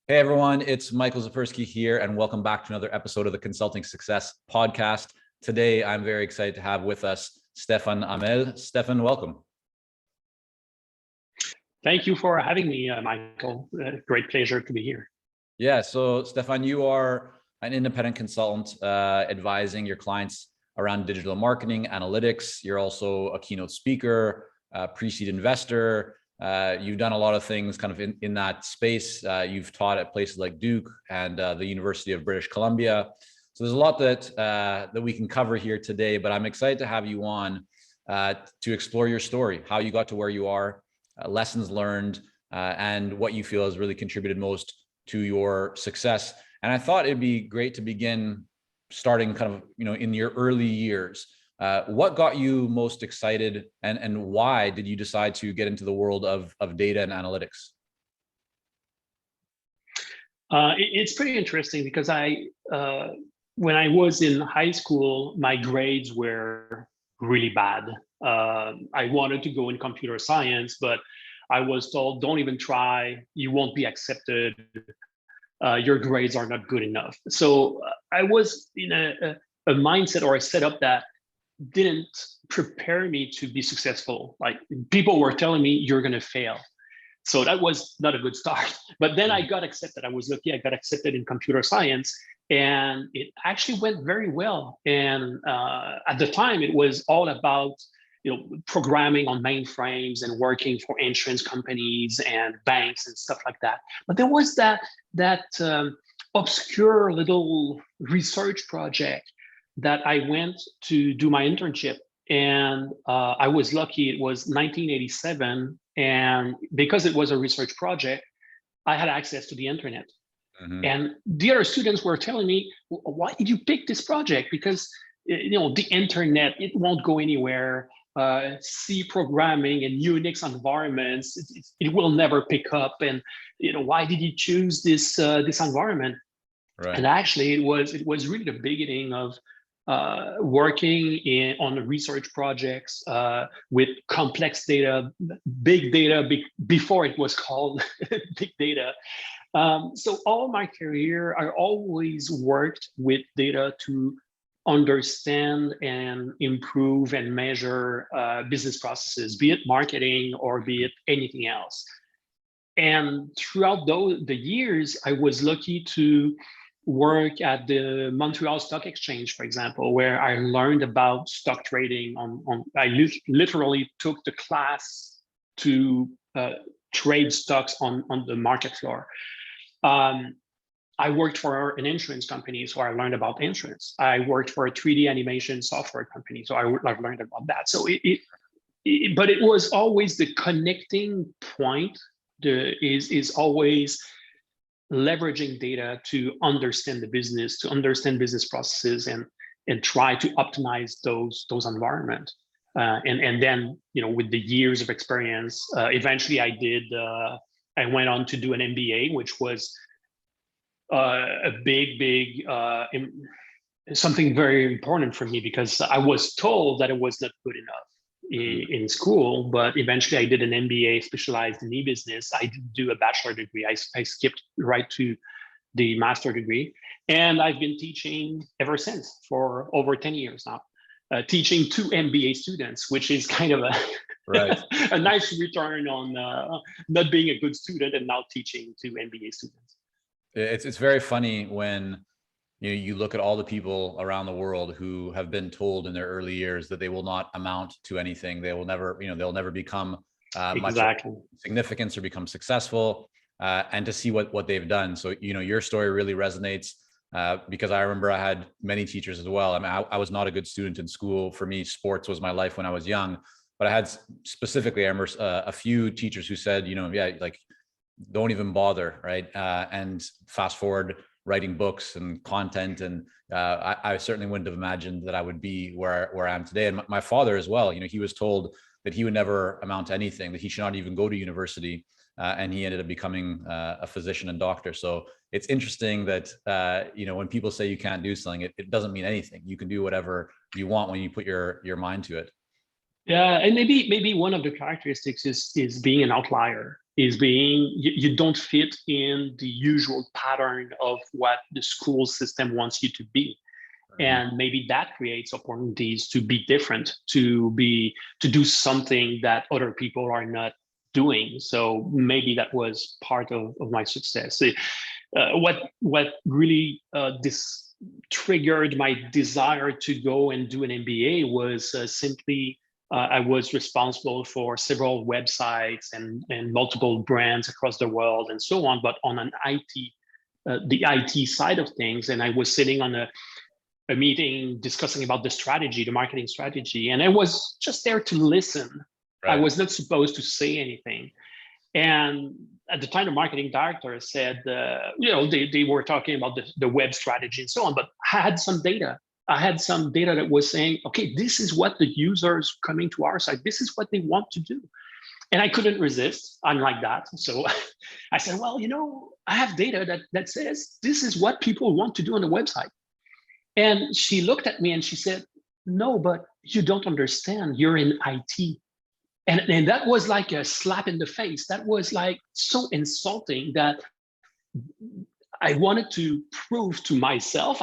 Hey everyone, it's Michael Zapersky here, and welcome back to another episode of the Consulting Success Podcast. Today, I'm very excited to have with us Stephane Hamel. Stephane, welcome. Thank you for having me, Michael. Great pleasure to be here. Yeah, so Stephane, you are an independent consultant advising your clients around digital marketing, analytics. You're also a keynote speaker, pre-seed investor. You've done a lot of things kind of in that space. You've taught at places like Duke and the University of British Columbia. So there's a lot that we can cover here today, but I'm excited to have you on to explore your story, how you got to where you are, lessons learned, and what you feel has really contributed most to your success. And I thought it'd be great to begin starting kind of, in your early years. What got you most excited, and why did you decide to get into the world of data and analytics? It's pretty interesting because when I was in high school, my grades were really bad. I wanted to go in computer science, but I was told, don't even try, you won't be accepted. Your grades are not good enough. So I was in a mindset or a setup that didn't prepare me to be successful. Like, people were telling me you're going to fail. So that was not a good start. But then I got accepted. I was lucky. I got accepted in computer science, and it actually went very well. And at the time, it was all about programming on mainframes and working for insurance companies and banks and stuff like that. But there was that obscure little research project that I went to do my internship, and I was lucky. It was 1987, and because it was a research project, I had access to the internet. Mm-hmm. And the other students were telling me, why did you pick this project? Because the internet, it won't go anywhere. C programming and Unix environments, it will never pick up. And why did you choose this environment? Right. And actually, it was really the beginning of working on research projects with complex data, big data, before it was called big data. So all my career, I always worked with data to understand and improve and measure business processes, be it marketing or be it anything else. And throughout the years, I was lucky to work at the Montreal Stock Exchange, for example, where I learned about stock trading. I literally took the class to trade stocks on the market floor. I worked for an insurance company, so I learned about insurance. I worked for a 3D animation software company, so I learned about that. So but it was always the connecting point. Is always leveraging data to understand the business, to understand business processes, and try to optimize those environments. And then with the years of experience, eventually I went on to do an MBA, which was a big something very important for me, because I was told that it was not good enough in school, but eventually I did an MBA specialized in e-business. I didn't do a bachelor degree. I skipped right to the master degree, and I've been teaching ever since for over 10 years now, teaching to MBA students, which is kind of right. a nice return on not being a good student and now teaching to MBA students. It's very funny when you look at all the people around the world who have been told in their early years that they will not amount to anything. They will never, they'll never become much significance or become successful, and to see what they've done. So, your story really resonates because I remember I had many teachers as well. I mean, I was not a good student in school. For me, sports was my life when I was young, but I had specifically, I remember a few teachers who said, yeah, like, don't even bother, right? And fast forward, writing books and content. And I certainly wouldn't have imagined that I would be where I am today. And my father as well, he was told that he would never amount to anything, that he should not even go to university. And he ended up becoming a physician and doctor. So it's interesting that, when people say you can't do something, it doesn't mean anything. You can do whatever you want when you put your mind to it. Yeah, and maybe one of the characteristics is being an outlier. is being, you don't fit in the usual pattern of what the school system wants you to be. And maybe that creates opportunities to be different, to do something that other people are not doing. So maybe that was part of my success. What really this triggered my desire to go and do an MBA was simply I was responsible for several websites and multiple brands across the world and so on, but on an the IT side of things. And I was sitting on a meeting discussing about the strategy, the marketing strategy, and I was just there to listen. Right. I was not supposed to say anything. And at the time, the marketing director said, they were talking about the web strategy and so on, but I had some data. I had some data that was saying, okay, this is what the users coming to our site, this is what they want to do. And I couldn't resist. I'm like that. So I said, well, I have data that says this is what people want to do on the website. And she looked at me and she said, no, but you don't understand. You're in IT. And that was like a slap in the face. That was like so insulting that I wanted to prove to myself.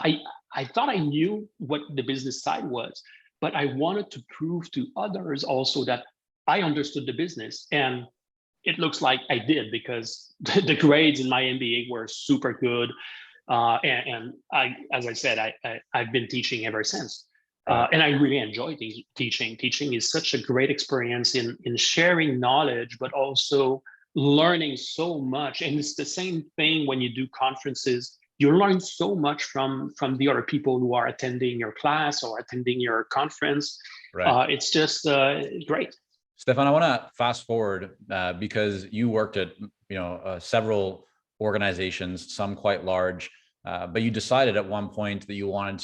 I thought I knew what the business side was, but I wanted to prove to others also that I understood the business. And it looks like I did, because the grades in my MBA were super good. And I, as I said, I've been teaching ever since. And I really enjoy teaching. Teaching is such a great experience in sharing knowledge, but also learning so much. And it's the same thing when you do conferences. You learn so much from the other people who are attending your class or attending your conference. Right. It's just great. Stephane, I want to fast forward because you worked at several organizations, some quite large, but you decided at one point that you wanted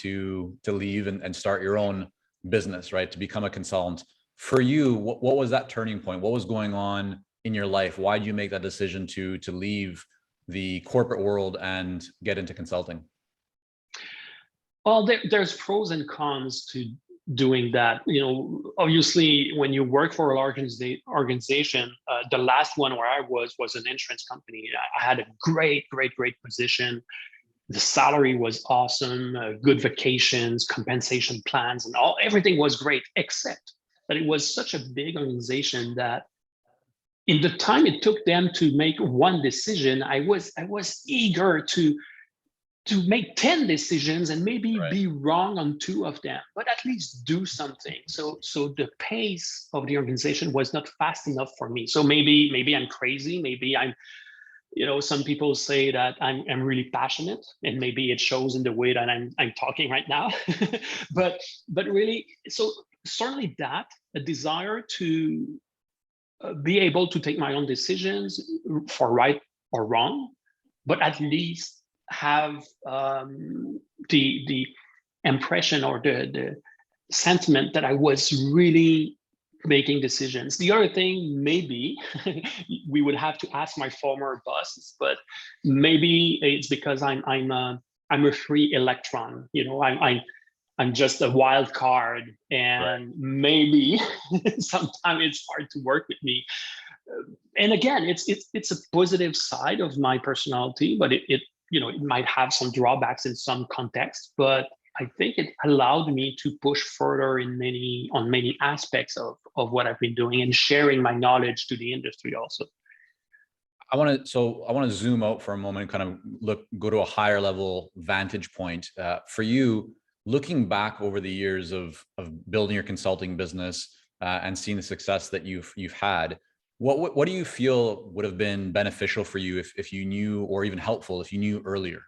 to leave and start your own business, right? To become a consultant. For you, what was that turning point? What was going on in your life? Why did you make that decision to leave the corporate world and get into consulting? Well, there's pros and cons to doing that. Obviously, when you work for a large organization, the last one where I was an insurance company. I had a great position. The salary was awesome, good vacations, compensation plans, and everything was great, except that it was such a big organization that in the time it took them to make one decision, I was eager to make 10 decisions and maybe be wrong on 2 of them, but at least do something. So the pace of the organization was not fast enough for me. So maybe I'm crazy. Maybe I'm, some people say that I'm really passionate, and maybe it shows in the way that I'm talking right now. but really, so certainly that a desire to be able to take my own decisions for right or wrong, but at least have the impression or the sentiment that I was really making decisions. The other thing, maybe we would have to ask my former bosses, but maybe it's because I'm a free electron. I'm just a wild card, and maybe sometimes it's hard to work with me. And again, it's a positive side of my personality, but it might have some drawbacks in some context, but I think it allowed me to push further on many aspects of what I've been doing and sharing my knowledge to the industry also. I want to zoom out for a moment, kind of go to a higher level vantage point. For you, looking back over the years of building your consulting business and seeing the success that you've had, what do you feel would have been beneficial for you if you knew, or even helpful if you knew earlier?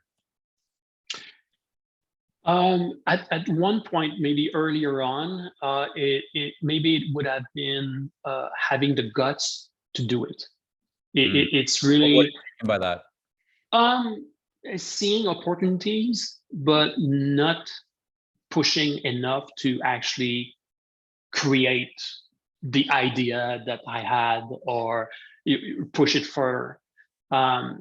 At one point, maybe earlier on, maybe it would have been having the guts to do it. It's really. What do you mean by that? Seeing opportunities, but not pushing enough to actually create the idea that I had, or push it further. So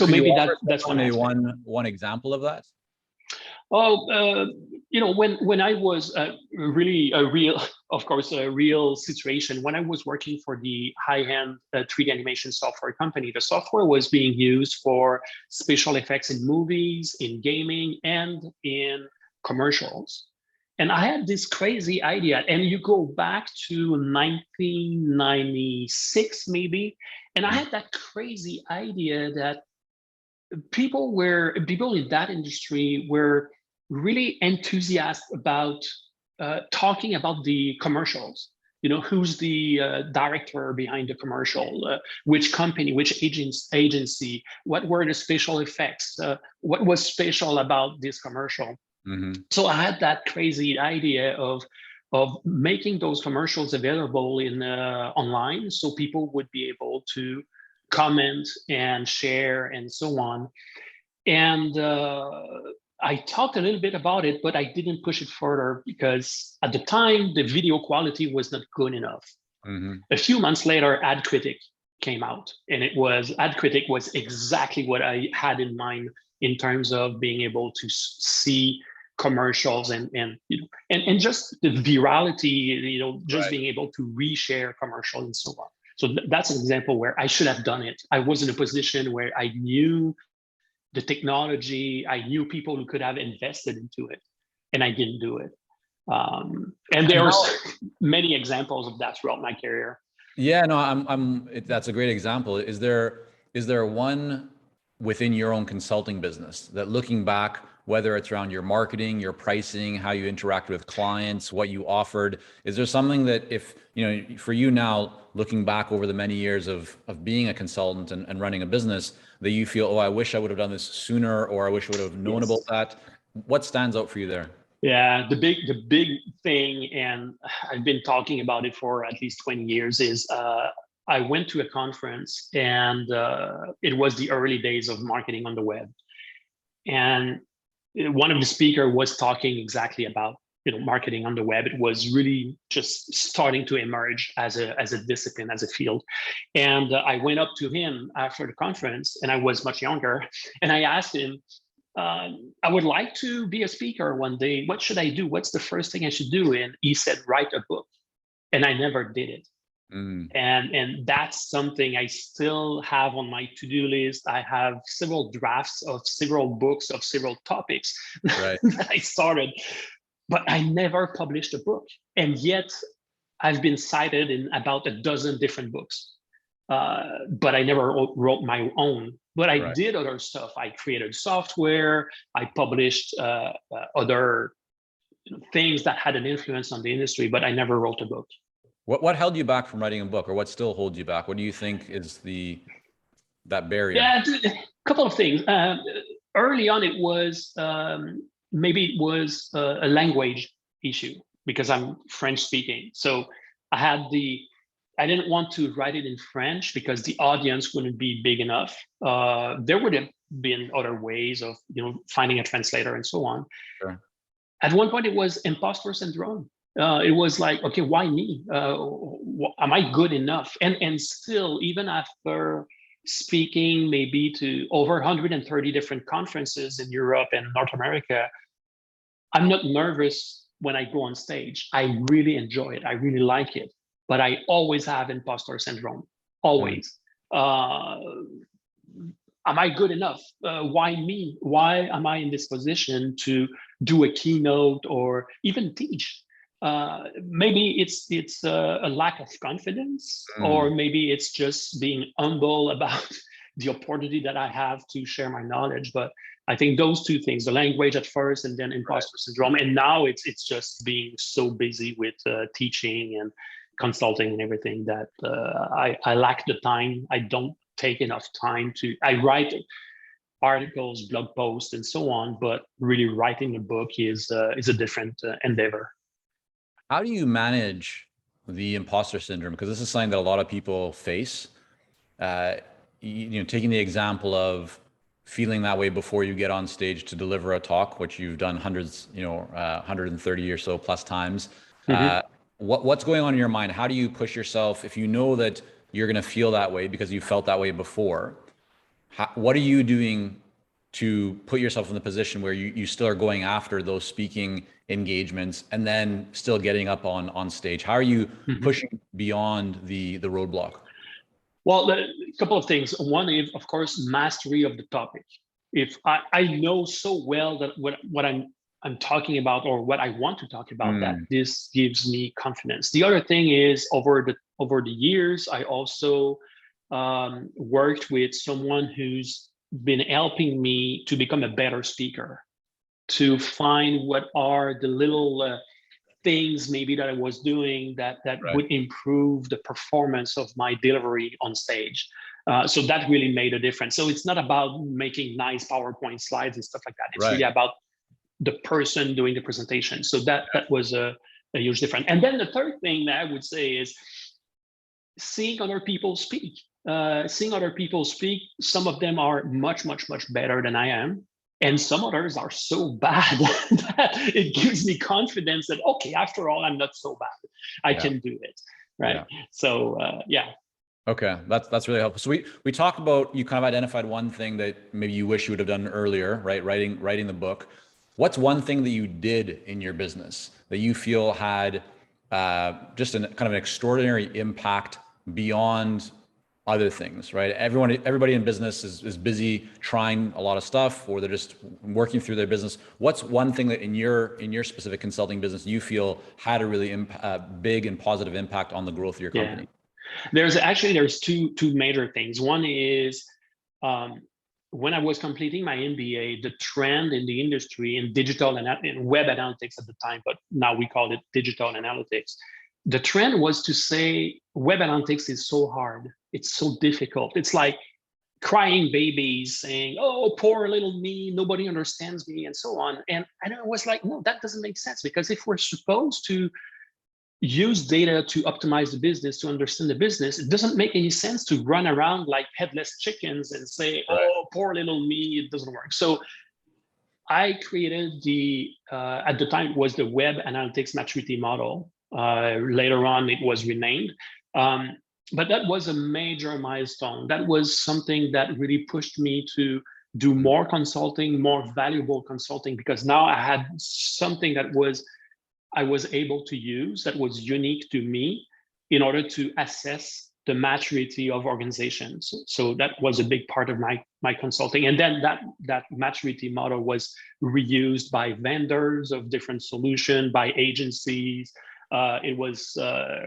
maybe that's one example of that. Oh, when I was really a real of course, a real situation. When I was working for the high-end 3D animation software company, the software was being used for special effects in movies, in gaming, and in commercials. And I had this crazy idea, and you go back to 1996, maybe, and I had that crazy idea that people in that industry were really enthusiastic about talking about the commercials. Who's the director behind the commercial, which company, which agency, what were the special effects, what was special about this commercial. So I had that crazy idea of making those commercials available in online, so people would be able to comment and share and so on. And I talked a little bit about it, but I didn't push it further because at the time the video quality was not good enough. A few months later, Ad Critic came out, and Ad Critic was exactly what I had in mind in terms of being able to see commercials and just the virality, just being able to reshare commercials and so on. So that's an example where I should have done it. I was in a position where I knew the technology, I knew people who could have invested into it, and I didn't do it. And there's many examples of that throughout my career. Yeah, no, that's a great example. Is there one within your own consulting business that, looking back, whether it's around your marketing, your pricing, how you interact with clients, what you offered, is there something that, if, for you now, looking back over the many years of being a consultant and running a business, that you feel, oh, I wish I would have done this sooner, or I wish I would have known about that? What stands out for you there? Yeah, the big thing, and I've been talking about it for at least 20 years, is I went to a conference, and it was the early days of marketing on the web. And one of the speakers was talking exactly about marketing on the web. It was really just starting to emerge as a discipline, as a field. And I went up to him after the conference, and I was much younger, and I asked him, I would like to be a speaker one day. What should I do? What's the first thing I should do? And he said, write a book. And I never did it. And that's something I still have on my to-do list. I have several drafts of several books of several topics that I started, but I never published a book. And yet I've been cited in about a dozen different books, but I never wrote my own. But I did other stuff. I created software. I published other things that had an influence on the industry, but I never wrote a book. What held you back from writing a book, or what still holds you back? What do you think is that barrier? Yeah, a couple of things. Early on, it was maybe it was a language issue, because I'm French speaking. So I didn't want to write it in French because the audience wouldn't be big enough. There would have been other ways of finding a translator and so on. Sure. At one point, it was imposter syndrome. It was like, okay, why me? Am I good enough? And still, even after speaking maybe to over 130 different conferences in Europe and North America, I'm not nervous when I go on stage. I really enjoy it. I really like it. But I always have imposter syndrome, always. Am I good enough? Why me? Why am I in this position to do a keynote or even teach? Maybe it's a lack of confidence, or maybe it's just being humble about the opportunity that I have to share my knowledge. But I think those two things, the language at first, and then imposter syndrome, and now it's just being so busy with teaching and consulting and everything that I lack the time. I don't take enough time I write articles, blog posts, and so on, but really writing a book is a different endeavor. How do you manage the imposter syndrome? Because this is something that a lot of people face. Taking the example of feeling that way before you get on stage to deliver a talk, which you've done hundreds, 130 or so plus times. What's going on in your mind? How do you push yourself if you know that you're going to feel that way because you felt that way before? What are you doing to put yourself in the position where you still are going after those speaking engagements and then still getting up on stage? How are you pushing beyond the roadblock? Well, a couple of things. One is, of course, mastery of the topic. If I know so well that what I'm talking about, or what I want to talk about, that this gives me confidence. The other thing is, over the years, I also worked with someone who's been helping me to become a better speaker, to find what are the little things maybe that I was doing that would improve the performance of my delivery on stage. So that really made a difference. So it's not about making nice PowerPoint slides and stuff like that. It's really about the person doing the presentation. So that was a huge difference. And then the third thing that I would say is seeing other people speak. Seeing other people speak. Some of them are much better than I am. And some others are so bad that it gives me confidence that, okay, after all, I'm not so bad. I can do it, right? Yeah. So, yeah. Okay, that's really helpful. So we talked about, you kind of identified one thing that maybe you wish you would have done earlier, right? Writing the book. What's one thing that you did in your business that you feel had just kind of an extraordinary impact beyond other things, right? Everybody in business is busy trying a lot of stuff, or they're just working through their business. What's one thing that in your specific consulting business you feel had a really big and positive impact on the growth of your company? Yeah. There's two major things. One is when I was completing my MBA, the trend in the industry in digital and in web analytics at the time, but now we call it digital analytics. The trend was to say web analytics is so hard. It's so difficult. It's like crying babies saying, oh, poor little me, nobody understands me, and so on. And I was like, no, that doesn't make sense, because if we're supposed to use data to optimize the business, to understand the business, it doesn't make any sense to run around like headless chickens and say, oh, poor little me, it doesn't work. So I created at the time it was the web analytics maturity model. Later on, it was renamed. But that was a major milestone. That was something that really pushed me to do more consulting, more valuable consulting, because now I had something that I was able to use that was unique to me in order to assess the maturity of organizations. So that was a big part of my consulting. And then that maturity model was reused by vendors of different solutions, by agencies. It was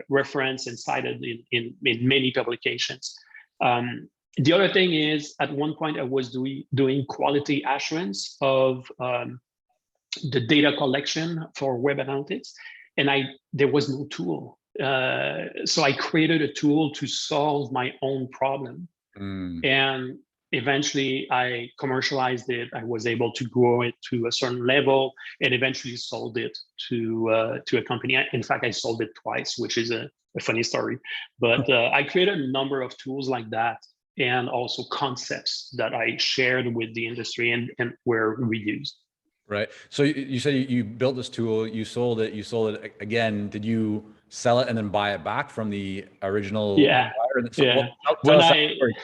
referenced and cited in many publications. The other thing is, at one point I was doing quality assurance of the data collection for web analytics, and there was no tool. So I created a tool to solve my own problem. And eventually I commercialized it. I was able to grow it to a certain level and eventually sold it to a company. In fact, I sold it twice, which is a funny story. But I created a number of tools like that, and also concepts that I shared with the industry and were reused. Right. So you said you built this tool, you sold it again. Did you sell it and then buy it back from the original buyer? So yeah.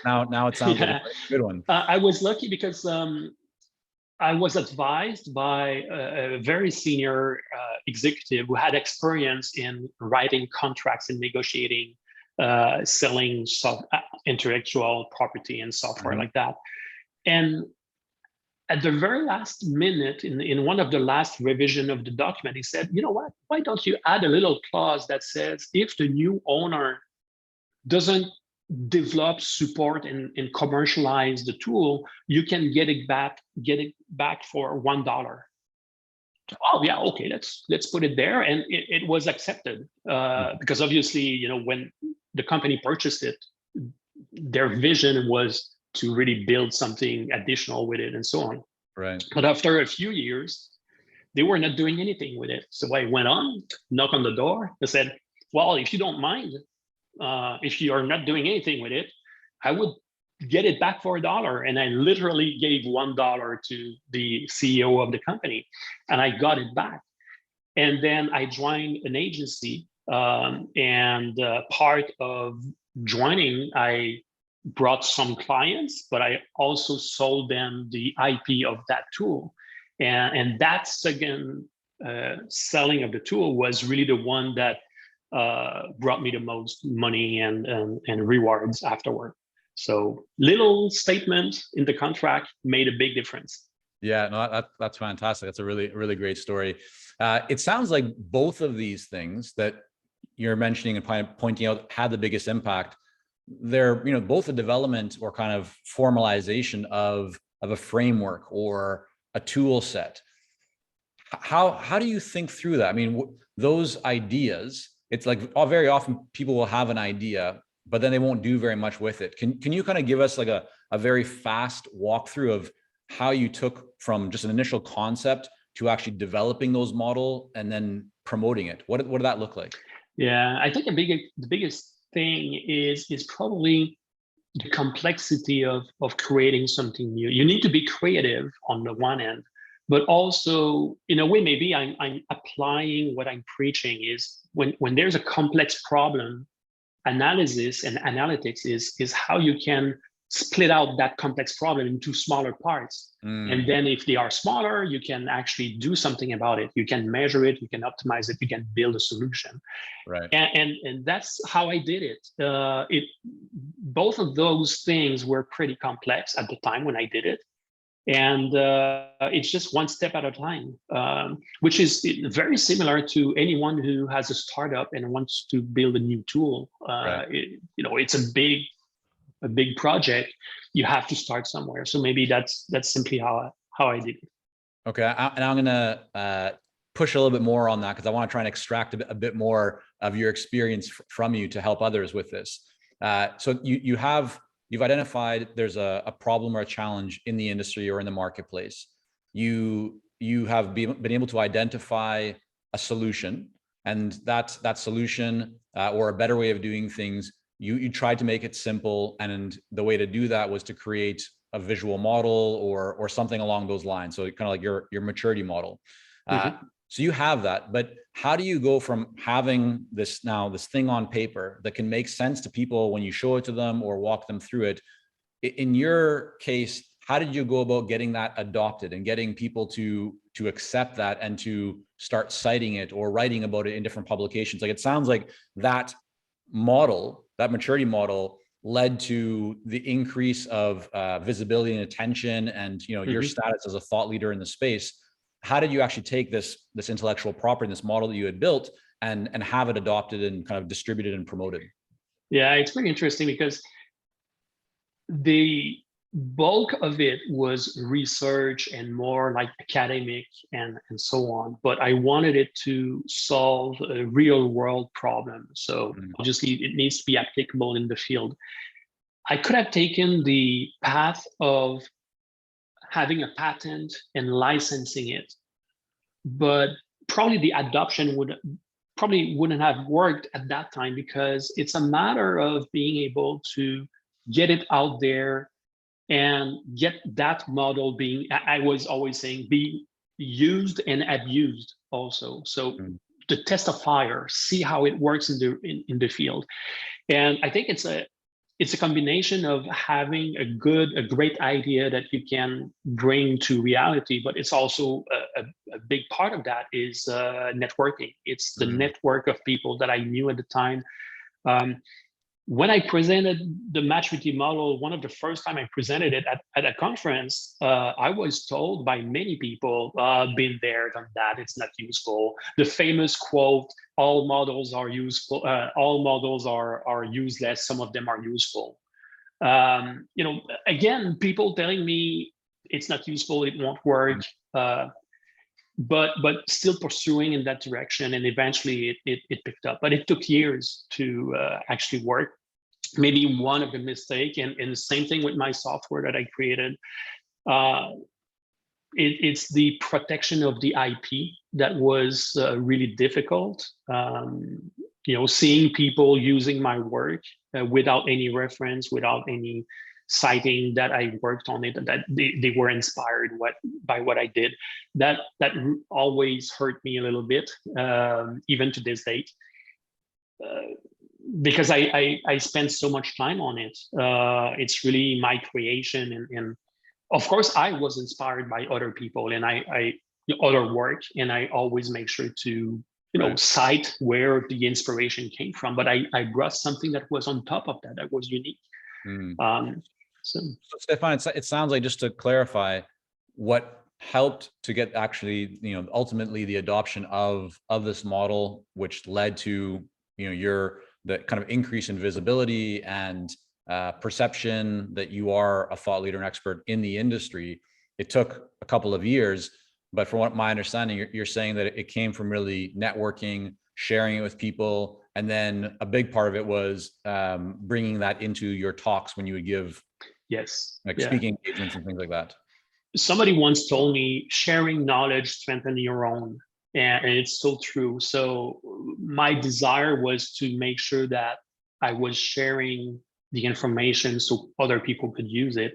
Now it sounds like a good one. I was lucky because I was advised by a very senior executive who had experience in writing contracts and negotiating, selling intellectual property and software like that. And at the very last minute, in one of the last revision of the document, he said, you know what, why don't you add a little clause that says, if the new owner doesn't develop, support, and commercialize the tool, you can get it back for $1. Oh yeah, okay, let's put it there. And it was accepted because obviously, when the company purchased it, their vision was to really build something additional with it and so on. Right. But after a few years, they were not doing anything with it. So I went on, knocked on the door. I said, well, if you don't mind, if you are not doing anything with it, I would get it back for $1. And I literally gave $1 to the CEO of the company, and I got it back. And then I joined an agency, and part of joining, I brought some clients, but I also sold them the IP of that tool. And that second selling of the tool was really the one that brought me the most money and rewards afterward. So little statement in the contract made a big difference. Yeah, no, that's fantastic. That's a really great story. It sounds like both of these things that you're mentioning and pointing out had the biggest impact. They're, you know, both a development or kind of formalization of a framework or a tool set. How do you think through that? I mean, those ideas, it's like very often people will have an idea, but then they won't do very much with it. Can you kind of give us like a very fast walkthrough of how you took from just an initial concept to actually developing those model and then promoting it? What did that look like? Yeah, I think the biggest thing is probably the complexity of creating something new. You need to be creative on the one end, but also in a way, maybe I'm applying what I'm preaching is when there's a complex problem, analysis and analytics is how you can split out that complex problem into smaller parts. And then if they are smaller, you can actually do something about it. You can measure it, you can optimize it, you can build a solution. Right. And that's how I did it. Both of those things were pretty complex at the time when I did it. And it's just one step at a time, which is very similar to anyone who has a startup and wants to build a new tool. Right. It's a big project. You have to start somewhere. So maybe that's simply how I did it. Okay, and I'm gonna push a little bit more on that because I want to try and extract a bit more of your experience from you to help others with this. So you've identified there's a problem or a challenge in the industry or in the marketplace. You have been able to identify a solution, and that solution or a better way of doing things, you tried to make it simple, and the way to do that was to create a visual model or something along those lines. So kind of like your maturity model. So you have that, but how do you go from having this thing on paper that can make sense to people when you show it to them or walk them through it? In your case, how did you go about getting that adopted and getting people to accept that and to start citing it or writing about it in different publications? Like, it sounds like that model, that maturity model, led to the increase of visibility and attention and, you know, your status as a thought leader in the space. How did you actually take this intellectual property and this model that you had built and have it adopted and kind of distributed and promoted? Yeah, it's pretty interesting because the bulk of it was research and more like academic and so on. But I wanted it to solve a real world problem. So obviously it needs to be applicable in the field. I could have taken the path of having a patent and licensing it, but probably the adoption wouldn't have worked at that time because it's a matter of being able to get it out there and get that model being, I was always saying, be used and abused also. So the test of fire, see how it works in the field. And I think it's a combination of having a great idea that you can bring to reality, but it's also a big part of that is networking. It's the network of people that I knew at the time. When I presented the maturity model, one of the first time I presented it at a conference, I was told by many people, been there, done that, it's not useful. The famous quote, all models are useful, all models are useless, some of them are useful. Again, people telling me it's not useful, it won't work, but still pursuing in that direction, and eventually it picked up. But it took years to actually work. Maybe one of the mistake, and the same thing with my software that I created, it's the protection of the IP that was really difficult. Seeing people using my work without any reference, without any citing that I worked on it, that they were inspired by what I did. That always hurt me a little bit, even to this date. because I spend so much time on it. It's really my creation, and of course I was inspired by other people and other work, and I always make sure to cite where the inspiration came from. But I brought something that was on top of that was unique. So Stephane, it sounds like, just to clarify, what helped to get actually, ultimately the adoption of this model, which led to, the kind of increase in visibility and perception that you are a thought leader and expert in the industry. It took a couple of years, but from what my understanding, you're saying that it came from really networking, sharing it with people, and then a big part of it was bringing that into your talks when you would give speaking engagements and things like that. Somebody once told me, sharing knowledge strengthens your own, and it's so true. So my desire was to make sure that I was sharing the information so other people could use it.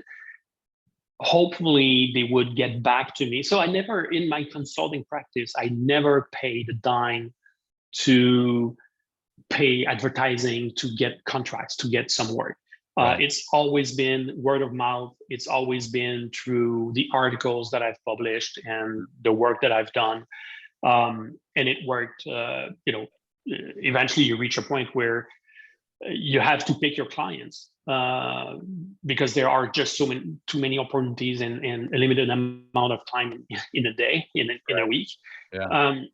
Hopefully they would get back to me. So I never, in my consulting practice, I never paid a dime to pay advertising, to get contracts, to get some work. It's always been word of mouth. It's always been through the articles that I've published and the work that I've done. And it worked. Eventually you reach a point where you have to pick your clients because there are just too many opportunities and a limited amount of time in a day, in a week. And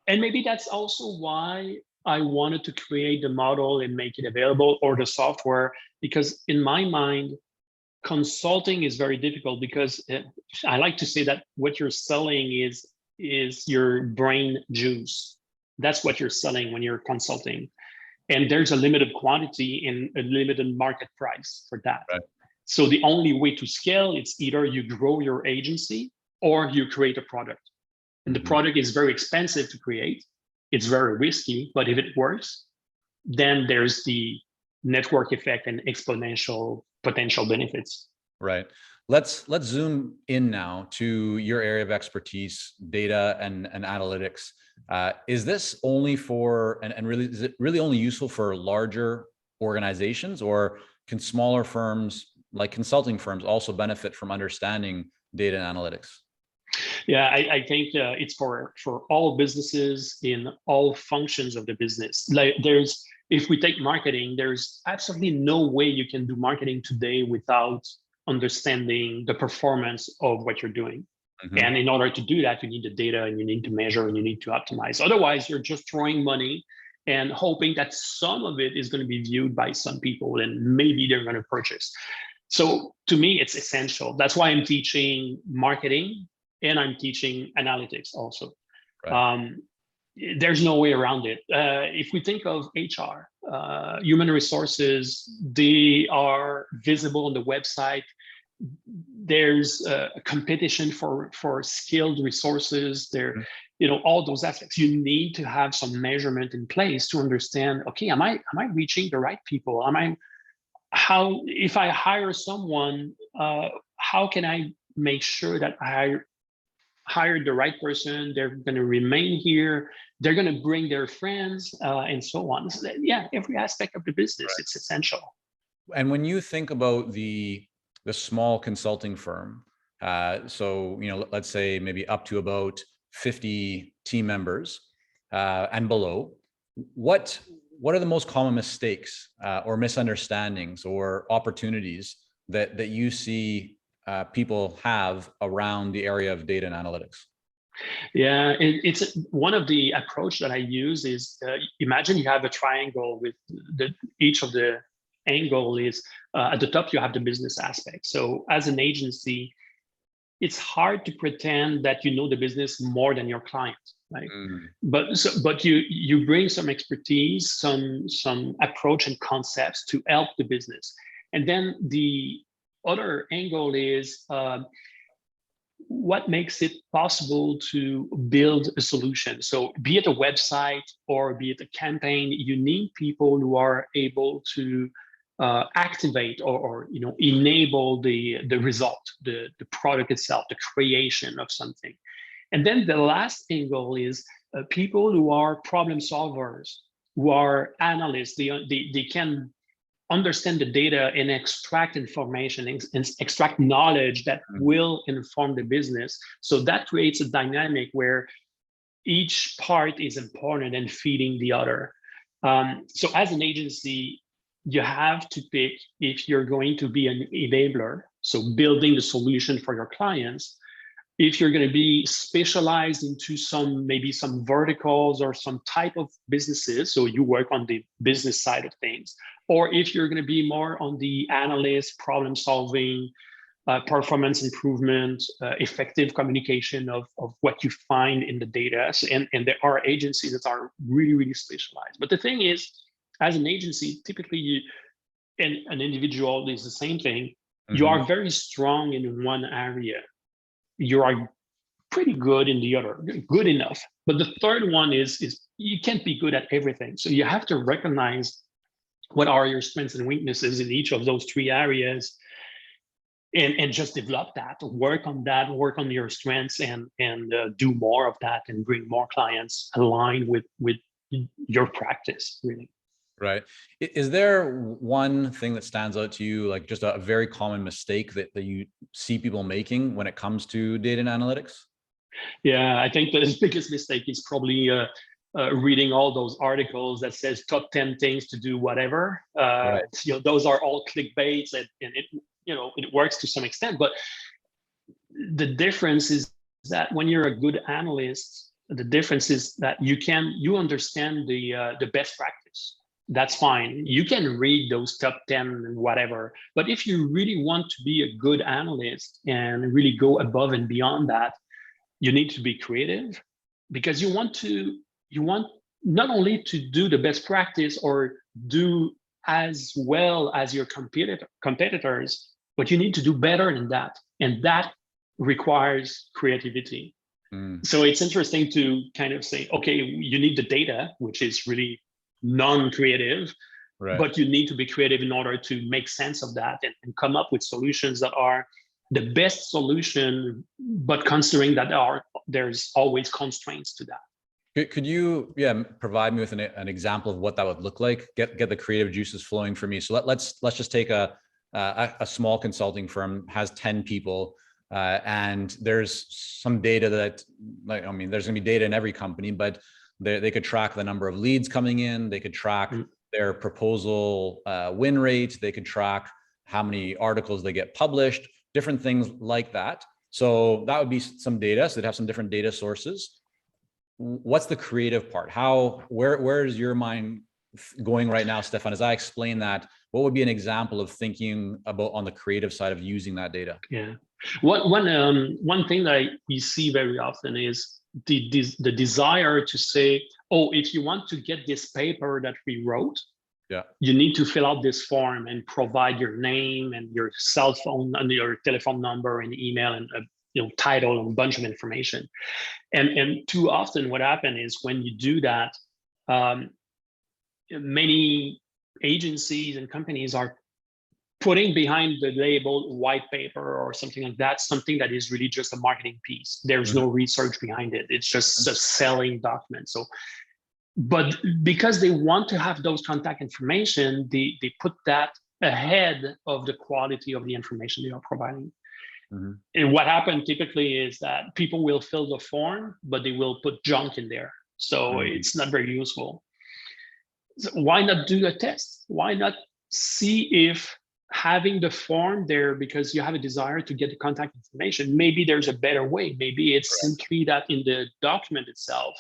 maybe that's also why I wanted to create the model and make it available, or the software, because in my mind, consulting is very difficult, because I like to say that what you're selling is your brain juice. That's what you're selling when you're consulting. And there's a limited quantity and a limited market price for that. So the only way to scale, it's either you grow your agency or you create a product. And the product is very expensive to create. It's very risky, but if it works, then there's the network effect and exponential potential benefits. Right. Let's zoom in now to your area of expertise, data and analytics. Is this only for, and really, is it really only useful for larger organizations, or can smaller firms, like consulting firms, also benefit from understanding data and analytics? Yeah, I think it's for all businesses in all functions of the business. Like if we take marketing, there's absolutely no way you can do marketing today without understanding the performance of what you're doing. And in order to do that, you need the data, and you need to measure, and you need to optimize. Otherwise, you're just throwing money and hoping that some of it is going to be viewed by some people and maybe they're going to purchase. So to me, it's essential. That's why I'm teaching marketing and I'm teaching analytics also. There's no way around it. If we think of HR, human resources, they are visible on the website. There's a competition for skilled resources. There, all those aspects. You need to have some measurement in place to understand, okay, am I reaching the right people? If I hire someone, how can I make sure that I hired the right person? They're going to remain here. They're going to bring their friends, and so on. So every aspect of the business, it's essential. And when you think about the small consulting firm, so let's say maybe up to about 50 team members and below, what are the most common mistakes or misunderstandings or opportunities that you see people have around the area of data and analytics? Yeah, it's one of the approach that I use is imagine you have a triangle with each of the angle is at the top you have the business aspect. So as an agency, it's hard to pretend that you know the business more than your client, right? But you bring some expertise, some approach and concepts to help the business. And then the other angle is what makes it possible to build a solution. So be it a website or be it a campaign, you need people who are able to activate or enable the result, the product itself, the creation of something. And then the last angle is people who are problem solvers, who are analysts, they can understand the data and extract information and extract knowledge that will inform the business. So that creates a dynamic where each part is important and feeding the other. So as an agency, you have to pick if you're going to be an enabler, so building the solution for your clients, if you're going to be specialized into maybe some verticals or some type of businesses, so you work on the business side of things, or if you're going to be more on the analyst, problem solving, performance improvement, effective communication of what you find in the data. And there are agencies that are really, really specialized. But the thing is, as an agency, typically and an individual is the same thing. You are very strong in one area. You are pretty good in the other, good enough. But the third one is you can't be good at everything. So you have to recognize what are your strengths and weaknesses in each of those three areas, and just develop that, work on your strengths, and do more of that and bring more clients aligned with your practice, really. Right. Is there one thing that stands out to you, like just a very common mistake that you see people making when it comes to data and analytics? Yeah, I think the biggest mistake is probably reading all those articles that says top 10 things to do whatever. Right. Those are all clickbaits, and it works to some extent. But the difference is that when you're a good analyst, the difference is that you understand the best practice. That's fine. You can read those top 10 and whatever. But if you really want to be a good analyst and really go above and beyond that, you need to be creative, because you want not only to do the best practice or do as well as your competitors, but you need to do better than that. And that requires creativity. So it's interesting to kind of say, okay, you need the data, which is really non-creative, right, but you need to be creative in order to make sense of that and come up with solutions that are the best solution, but considering that there's always constraints to that. Could you provide me with an example of what that would look like? Get the creative juices flowing for me. So let's just take a small consulting firm, has 10 people, and there's some data that, there's going to be data in every company, but they could track the number of leads coming in. They could track their proposal win rate. They could track how many articles they get published, different things like that. So that would be some data. So they'd have some different data sources. What's the creative part? Where is your mind going right now, Stephane? As I explain that, what would be an example of thinking about on the creative side of using that data? Yeah. One thing that we see very often is the desire to say, oh, if you want to get this paper that we wrote, you need to fill out this form and provide your name and your cell phone and your telephone number and email and title and a bunch of information. And too often what happens is when you do that, many agencies and companies are putting behind the label white paper or something like that, something that is really just a marketing piece. There's no research behind it. It's just a selling document. So, but because they want to have those contact information, they put that ahead of the quality of the information they are providing. And what happened typically is that people will fill the form, but they will put junk in there. So it's not very useful. So why not do a test? Why not see if having the form there because you have a desire to get the contact information, maybe there's a better way. Maybe it's simply that in the document itself,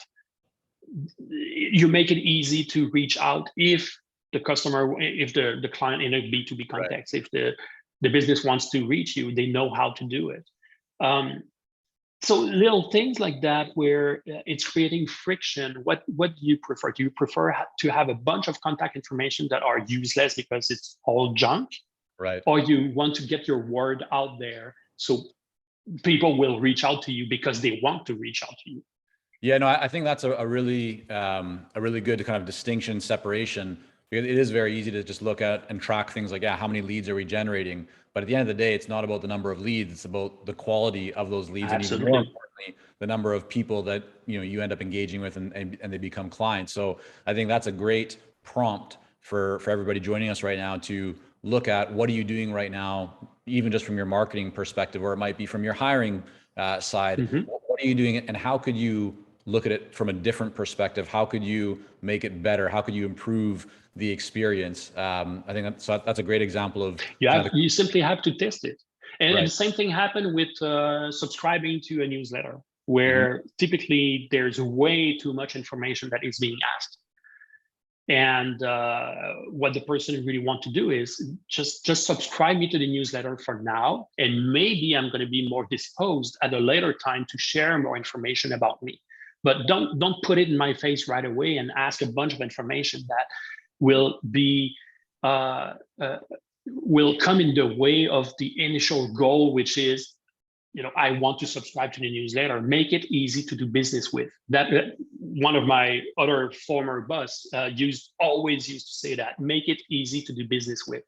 you make it easy to reach out if the customer, if the client in a B2B context, if the business wants to reach you, they know how to do it. So little things like that where it's creating friction. What do you prefer? Do you prefer to have a bunch of contact information that are useless because it's all junk? Right. Or you want to get your word out there so people will reach out to you because they want to reach out to you? Yeah, no, I think that's a really good kind of distinction, separation. Because it is very easy to just look at and track things like, how many leads are we generating? But at the end of the day, it's not about the number of leads. It's about the quality of those leads. Absolutely. And even more importantly, the number of people that you end up engaging with and they become clients. So I think that's a great prompt for everybody joining us right now to look at what are you doing right now, even just from your marketing perspective, or it might be from your hiring side. What are you doing and how could you look at it from a different perspective? How could you make it better? How could you improve the experience? I think that's a great example of you simply have to test it. And right. the same thing happened with subscribing to a newsletter, where typically there's way too much information that is being asked. And what the person really want to do is just subscribe me to the newsletter for now, and maybe I'm going to be more disposed at a later time to share more information about me. But don't put it in my face right away and ask a bunch of information that will be will come in the way of the initial goal, which is, I want to subscribe to the newsletter. Make it easy to do business with. That one of my other former boss always used to say that. Make it easy to do business with.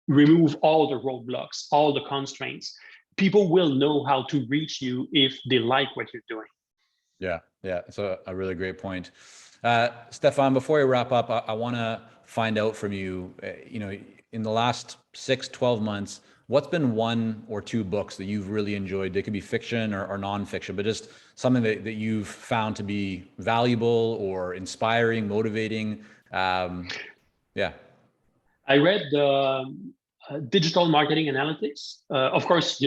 Remove all the roadblocks, all the constraints. People will know how to reach you if they like what you're doing. Yeah, it's a really great point. Stephane, before we wrap up, I want to find out from you, in the last 6-12 months, what's been 1 or 2 books that you've really enjoyed? They could be fiction or nonfiction, but just something that you've found to be valuable or inspiring, motivating. Yeah. I read Digital Marketing Analytics. Of course,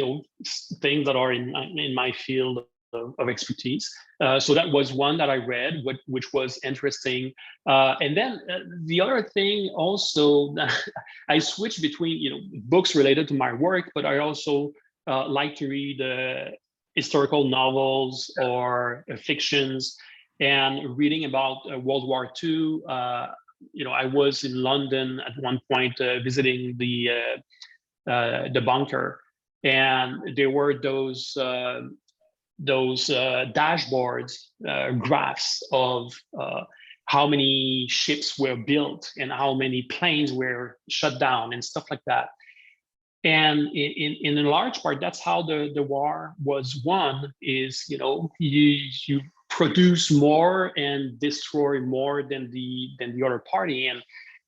things that are in my field of expertise. So that was one that I read, which was interesting. And then the other thing also, I switched between books related to my work, but I also like to read historical novels or fictions. And reading about World War II, I was in London at one point visiting the bunker, and there were those dashboards, graphs of how many ships were built and how many planes were shut down and stuff like that. And in a large part, that's how the war was won. Is you produce more and destroy more than the other party,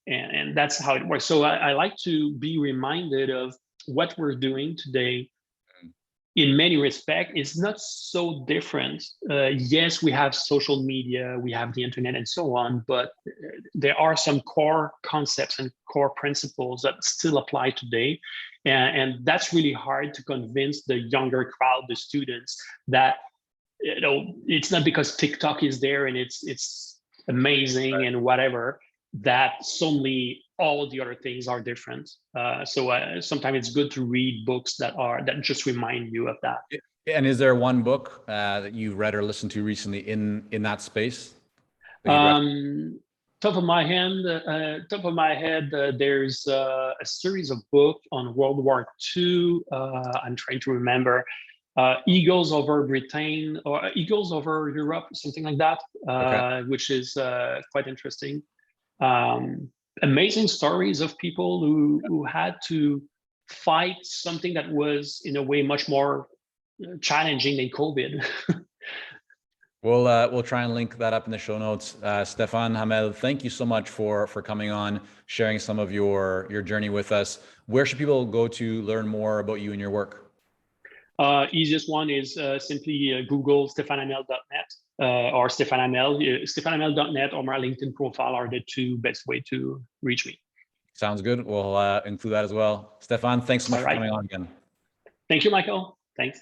and that's how it works. So I like to be reminded of what we're doing today. In many respects, it's not so different. Yes, we have social media, we have the internet and so on, but there are some core concepts and core principles that still apply today. And that's really hard to convince the younger crowd, the students, that it's not because TikTok is there and it's amazing and whatever, that suddenly all of the other things are different. So sometimes it's good to read books that just remind you of that. And is there one book that you've read or listened to recently in that space? Top of my head, there's a series of books on World War II. I'm trying to remember. Eagles Over Britain or Eagles Over Europe, something like that, which is quite interesting. Amazing stories of people who had to fight something that was in a way much more challenging than COVID. We'll try and link that up in the show notes. Stephane Hamel, thank you so much for coming on, sharing some of your journey with us. Where should people go to learn more about you and your work? Easiest one is simply Google stephanehamel.net or Stephane Hamel. stephanehamel.net or my LinkedIn profile are the 2 best way to reach me. Sounds good. We'll include that as well. Stephane, thanks so much for coming on again. Thank you, Michael. Thanks.